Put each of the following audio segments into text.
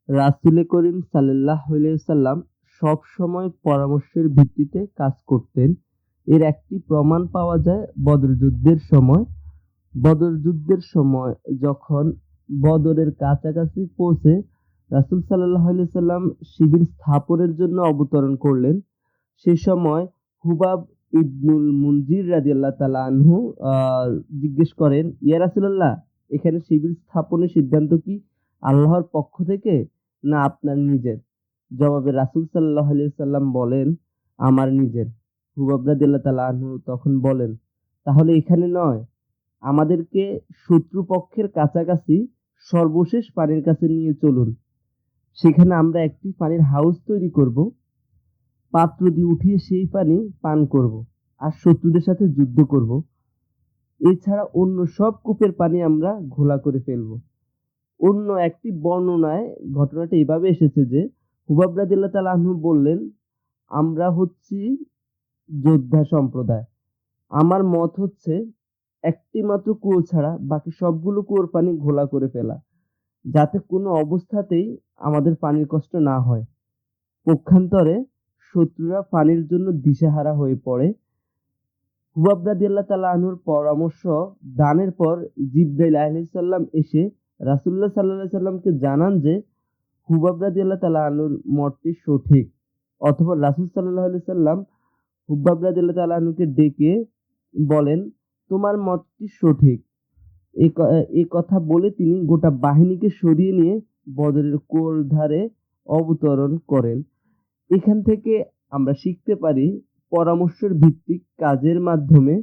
রাসূলে করিম সাল্লাল্লাহু আলাইহি ওয়াসাল্লাম সবসময় পরামর্শের ভিত্তিতে কাজ করতেন। এর একটি প্রমাণ পাওয়া যায় বদর যুদ্ধের সময়। বদর যুদ্ধের সময় যখন বদরের কাছাকাছি পৌঁছে রাসূল সাল্লাল্লাহু আলাইহি ওয়াসাল্লাম শিবির স্থাপনের জন্য অবতরণ করলেন। সে সময় হুবাব ইবনুল মুনজির রাদিয়াল্লাহু তাআলা আনহু জিজ্ঞেস করেন, ইয়া রাসূলুল্লাহ, এখানে শিবির স্থাপনের সিদ্ধান্ত কি আল্লাহর পক্ষ থেকে না আপনার নিজের? জবাবে রাসূল সাল্লাল্লাহু আলাইহি ওয়াসাল্লাম বলেন, আমার নিজের। হুবাব রাদিয়াল্লাহু তাআলা আনহু তখন বলেন, তাহলে এখানে নয়, আমাদেরকে শত্রুপক্ষের কাছাকাছি সর্বশেষ পানির কাছে নিয়ে চলুন। সেখানে আমরা একটি পানির হাউজ তৈরি করব, পাত্র দিয়ে উঠিয়ে সেই পানি পান করব আর শত্রুদের সাথে যুদ্ধ করব। এছাড়া অন্য সব কূপের পানি আমরা ঘোলা করে ফেলব। অন্য একটি বর্ণনায় ঘটনাটা এভাবে এসেছে যে হুবাব রাদিয়াল্লাহু তাআলা আনহু বললেন, আমরা হচ্ছি যোদ্ধা সম্প্রদায়। আমার মত হচ্ছে একটি মাত্র কুয়ো ছাড়া বাকি সবগুলো কুয়োর পানি ঘোলা করে ফেলা, যাতে কোনো অবস্থাতেই আমাদের পানির কষ্ট না হয়। পক্ষান্তরে শত্রুরা পানির জন্য দিশেহারা হয়ে পড়ে। হুবাব রাদিয়াল্লাহু তাআলা আনহুর পরামর্শ দানের পর জিবরাইল আলাইহিস সালাম এসে রাসূলুল্লাহ সাল্লাল্লাহু আলাইহি সাল্লামকে জানান যে হুবাব রাদিয়াল্লাহু তাআলা আনহুর মতটি সঠিক। অথবা রাসূল সাল্লাল্লাহু আলাইহি সাল্লাম হুবাব রাদিয়াল্লাহু তাআলা আনহুকে ডেকে বলেন, তোমার মতটি সঠিক। এই কথা বলে তিনি গোটা বাহিনীকে সরিয়ে নিয়ে বদরের কোল ধারে অবতরণ করেন। এখান থেকে আমরা শিখতে পারি পরামর্শের ভিত্তিক কাজের মাধ্যমে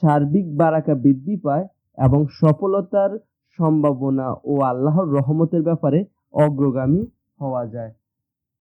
সার্বিক বারাকা বৃদ্ধি পায় এবং সফলতার সম্ভাবনা ও আল্লাহর রহমতের ব্যাপারে অগ্রগামী হওয়া যায়।